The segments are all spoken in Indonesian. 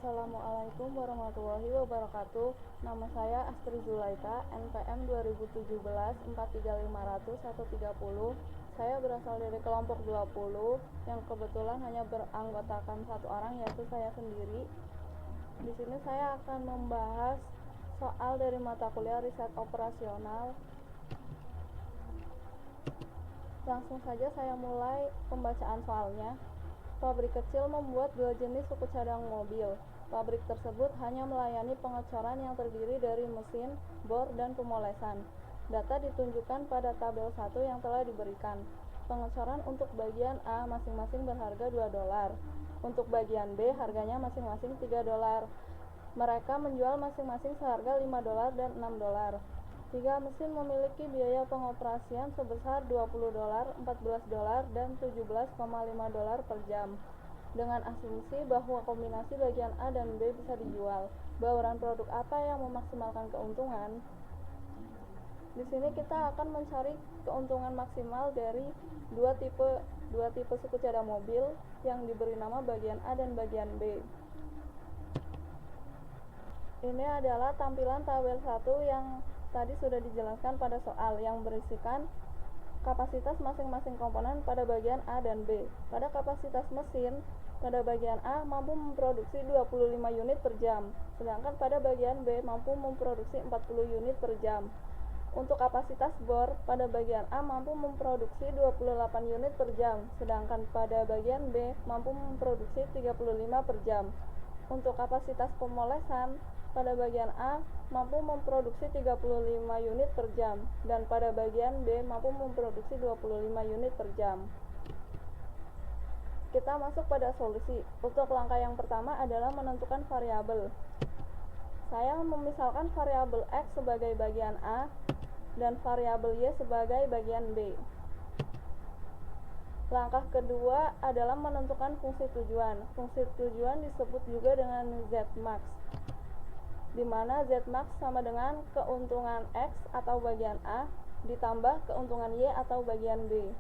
Assalamualaikum warahmatullahi wabarakatuh. Nama saya Astri Zulaika, NPM 2017 43500 130. Saya berasal dari kelompok 20 yang kebetulan hanya beranggotakan satu orang, yaitu saya sendiri. Di sini saya akan membahas soal dari mata kuliah riset operasional. Langsung saja saya mulai pembacaan soalnya. Pabrik kecil membuat 2 jenis suku cadang mobil. Pabrik tersebut hanya melayani pengecoran yang terdiri dari mesin, bor, dan pemolesan. Data ditunjukkan pada tabel 1 yang telah diberikan. Pengecoran untuk bagian A masing-masing berharga $2. Untuk bagian B harganya masing-masing $3. Mereka menjual masing-masing seharga $5 dan $6. 3 mesin memiliki biaya pengoperasian sebesar $20, $14, dan $17,5 per jam. Dengan asumsi bahwa kombinasi bagian A dan B bisa dijual, bauran produk apa yang memaksimalkan keuntungan? Di sini kita akan mencari keuntungan maksimal dari dua tipe suku cadang mobil yang diberi nama bagian A dan bagian B. Ini adalah tampilan tabel 1 yang tadi sudah dijelaskan pada soal yang berisikan kapasitas masing-masing komponen pada bagian A dan B. Pada kapasitas mesin, pada bagian A mampu memproduksi 25 unit per jam, sedangkan pada bagian B mampu memproduksi 40 unit per jam. Untuk kapasitas bor, pada bagian A mampu memproduksi 28 unit per jam, sedangkan pada bagian B mampu memproduksi 35 per jam. Untuk kapasitas pemolesan, pada bagian A mampu memproduksi 35 unit per jam, dan pada bagian B mampu memproduksi 25 unit per jam. Kita masuk pada solusi. Untuk langkah yang pertama adalah menentukan variabel. Saya memisalkan variabel X sebagai bagian A dan variabel Y sebagai bagian B. Langkah kedua adalah menentukan fungsi tujuan. Fungsi tujuan disebut juga dengan Zmax, di mana Zmax sama dengan keuntungan X atau bagian A ditambah keuntungan Y atau bagian B,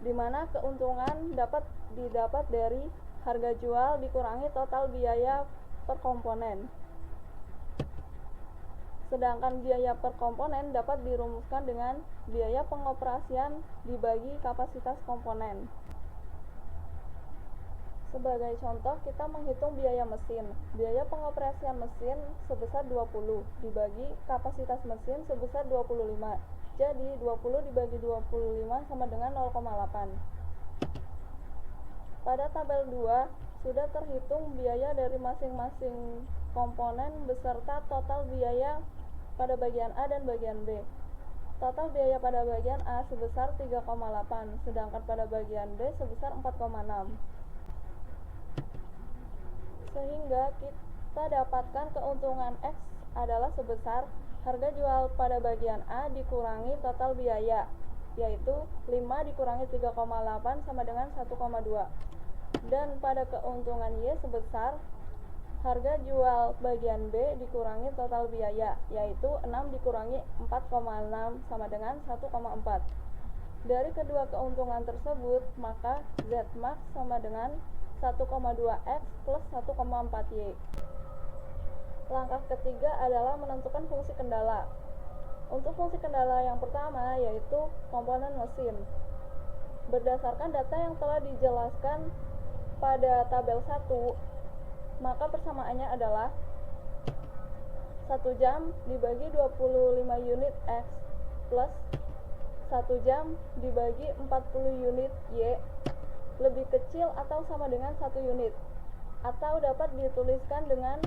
di mana keuntungan dapat didapat dari harga jual dikurangi total biaya per komponen. Sedangkan biaya per komponen dapat dirumuskan dengan biaya pengoperasian dibagi kapasitas komponen. Sebagai contoh, kita menghitung biaya mesin. Biaya pengoperasian mesin sebesar 20 dibagi kapasitas mesin sebesar 25. Jadi 20 dibagi 25 sama dengan 0,8. Pada tabel 2 sudah terhitung biaya dari masing-masing komponen beserta total biaya pada bagian A dan bagian B. Total biaya pada bagian A sebesar 3,8, sedangkan pada bagian B sebesar 4,6. Sehingga kita dapatkan keuntungan X adalah sebesar harga jual pada bagian A dikurangi total biaya, yaitu 5 dikurangi 3,8 sama dengan 1,2. Dan pada keuntungan Y sebesar harga jual bagian B dikurangi total biaya, yaitu 6 dikurangi 4,6 sama dengan 1,4. Dari kedua keuntungan tersebut, maka Zmax sama dengan 1,2X plus 1,4Y. Langkah ketiga adalah menentukan fungsi kendala. Untuk fungsi kendala yang pertama yaitu komponen mesin. Berdasarkan data yang telah dijelaskan pada tabel 1, maka persamaannya adalah 1 jam dibagi 25 unit X plus 1 jam dibagi 40 unit Y lebih kecil atau sama dengan 1 unit, atau dapat dituliskan dengan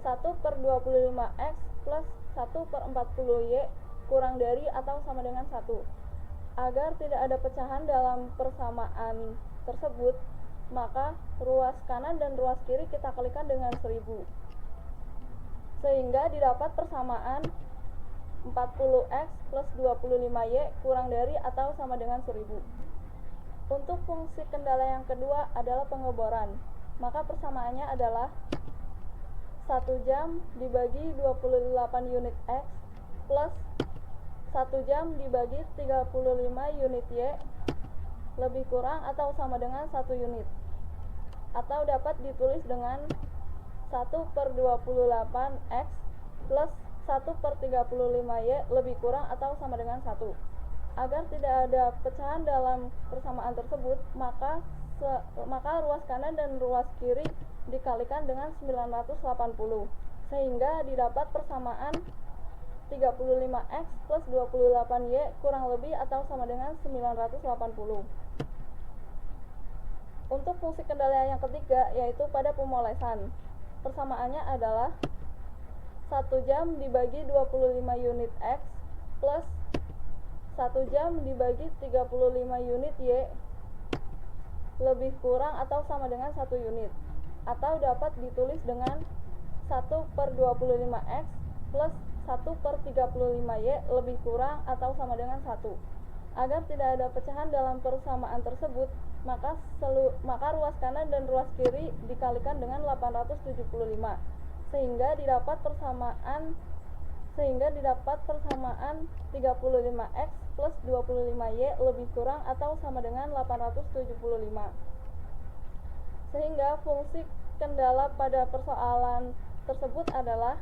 1/25X plus 1/40Y kurang dari atau sama dengan 1. Agar tidak ada pecahan dalam persamaan tersebut, maka ruas kanan dan ruas kiri kita kalikan dengan 1000, sehingga didapat persamaan 40X plus 25Y kurang dari atau sama dengan 1000. Untuk fungsi kendala yang kedua adalah pengeboran, maka persamaannya adalah 1 jam dibagi 28 unit X plus 1 jam dibagi 35 unit Y lebih kurang atau sama dengan 1 unit. atau dapat ditulis dengan 1/28 X plus 1/35Y lebih kurang atau sama dengan 1. Agar tidak ada pecahan dalam persamaan tersebut, maka ruas kanan dan ruas kiri dikalikan dengan 980, sehingga didapat persamaan 35X plus 28Y kurang lebih atau sama dengan 980. Untuk fungsi kendala yang ketiga, yaitu pada pemolesan, persamaannya adalah 1 jam dibagi 25 unit X plus 1 jam dibagi 35 unit Y lebih kurang atau sama dengan 1 unit, atau dapat ditulis dengan 1/25X plus 1/35Y lebih kurang atau sama dengan 1. Agar tidak ada pecahan dalam persamaan tersebut, maka ruas kanan dan ruas kiri dikalikan dengan 875, sehingga didapat persamaan 35X plus 25Y lebih kurang atau sama dengan 875. Sehingga fungsi kendala pada persoalan tersebut adalah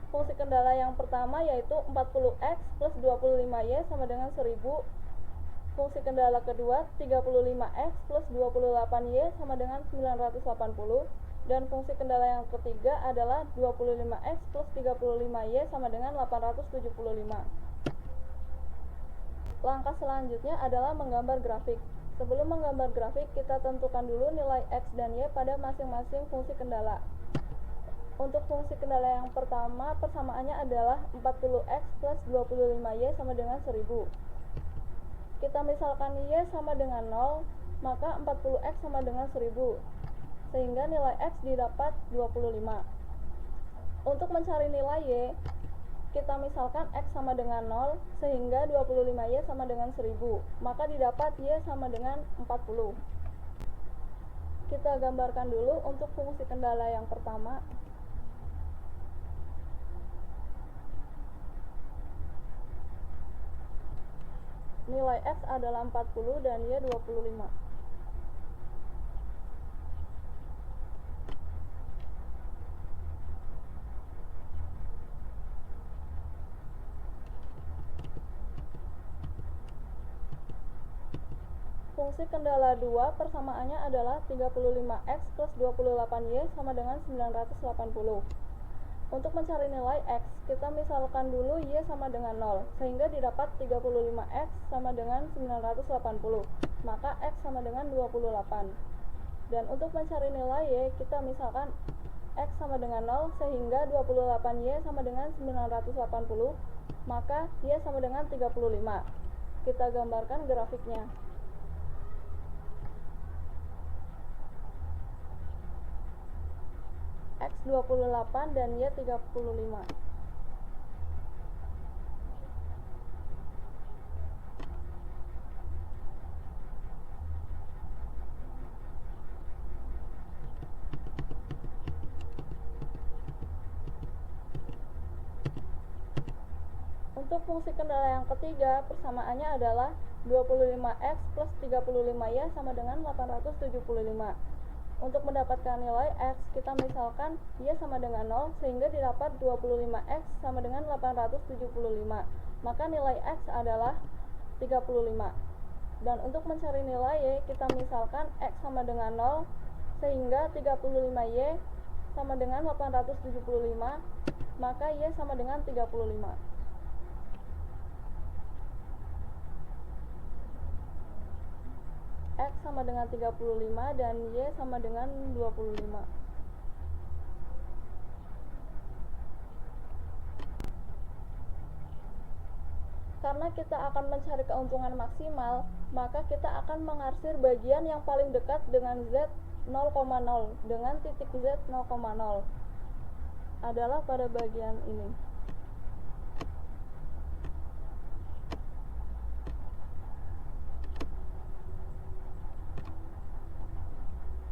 fungsi kendala yang pertama, yaitu 40X plus 25Y sama dengan 1000. Fungsi kendala kedua 35X plus 28Y sama dengan 980. Dan fungsi kendala yang ketiga adalah 25X plus 35Y sama dengan 875. Langkah selanjutnya adalah menggambar grafik. Sebelum menggambar grafik, kita tentukan dulu nilai X dan Y pada masing-masing fungsi kendala. Untuk fungsi kendala yang pertama, persamaannya adalah 40X plus 25Y sama dengan 1000. Kita misalkan Y sama dengan 0, maka 40X sama dengan 1000, sehingga nilai X didapat 25. Untuk mencari nilai Y, kita misalkan X sama dengan 0, sehingga 25Y sama dengan 1000, maka didapat Y sama dengan 40. Kita gambarkan dulu untuk fungsi kendala yang pertama. Nilai X adalah 40 dan Y 25. Fungsi kendala 2 persamaannya adalah 35X plus 28Y sama dengan 980. Untuk mencari nilai X, kita misalkan dulu Y sama dengan 0, sehingga didapat 35X sama dengan 980, maka X sama dengan 28. Dan untuk mencari nilai Y, kita misalkan X sama dengan 0, sehingga 28Y sama dengan 980, maka Y sama dengan 35. Kita gambarkan grafiknya. X 28 dan Y 35. Untuk fungsi kendala yang ketiga, persamaannya adalah 25X plus 35Y sama dengan 875. Untuk mendapatkan nilai X, kita misalkan Y sama dengan 0, sehingga didapat 25X sama dengan 875. Maka nilai X adalah 35. Dan untuk mencari nilai Y, kita misalkan X sama dengan 0, sehingga 35Y sama dengan 875, maka Y sama dengan 35. X sama dengan 35 dan Y sama dengan 25. Karena kita akan mencari keuntungan maksimal, maka kita akan mengarsir bagian yang paling dekat dengan Z 0,0 dengan titik Z 0,0 adalah pada bagian ini.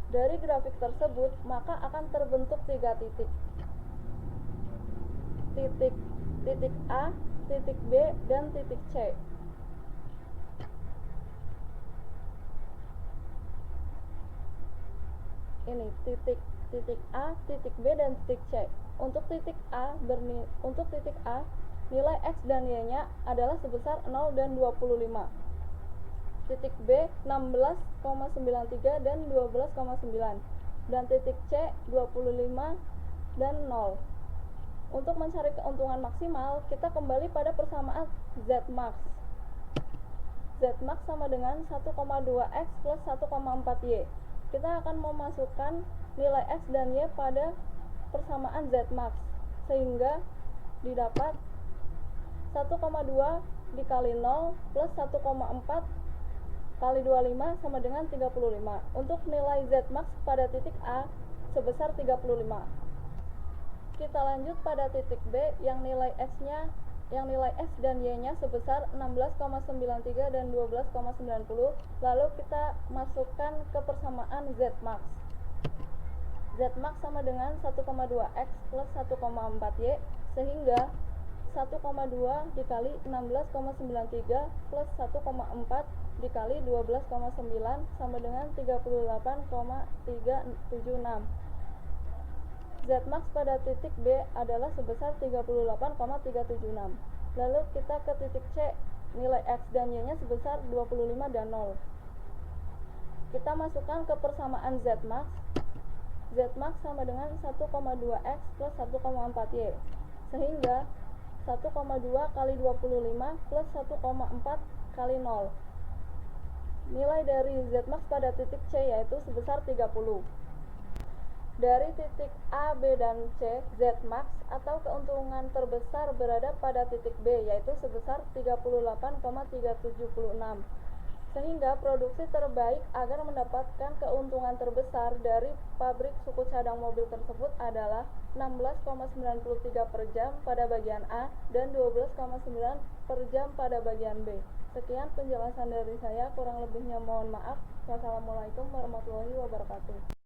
Dari grafik tersebut, maka akan terbentuk 3 titik. Titik A, titik B, dan titik C. ini titik A, titik B, dan titik C. Untuk titik A nilai X dan Y-nya adalah sebesar 0 dan 25. Titik B 16,93 dan 12,9, dan titik C 25 dan 0. Untuk mencari keuntungan maksimal, kita kembali pada persamaan Zmax. Zmax sama dengan 1,2X plus 1,4Y. Kita akan memasukkan nilai X dan Y pada persamaan Zmax, sehingga didapat 1,2 dikali 0 plus 1,4 kali 25 sama dengan 35. Untuk nilai Zmax pada titik A sebesar 35. Kita lanjut pada titik B yang nilai X dan Y-nya sebesar 16,93 dan 12,90. Lalu kita masukkan ke persamaan Zmax. Zmax sama dengan 1,2X plus 1,4Y, sehingga 1,2 dikali 16,93 plus 1,4 dikali 12,9 sama dengan 38,376. Zmax pada titik B adalah sebesar 38,376. Lalu kita ke titik C, nilai X dan Y-nya sebesar 25 dan 0. Kita masukkan ke persamaan Zmax. Zmax sama dengan 1,2X plus 1,4Y, sehingga 1,2 kali 25 plus 1,4 kali 0. Nilai dari Zmax pada titik C yaitu sebesar 30. Dari titik A, B, dan C, Zmax atau keuntungan terbesar berada pada titik B yaitu sebesar 38,376. Sehingga produksi terbaik agar mendapatkan keuntungan terbesar dari pabrik suku cadang mobil tersebut adalah 16,93 per jam pada bagian A dan 12,9 per jam pada bagian B. Sekian penjelasan dari saya, kurang lebihnya mohon maaf. Wassalamualaikum warahmatullahi wabarakatuh.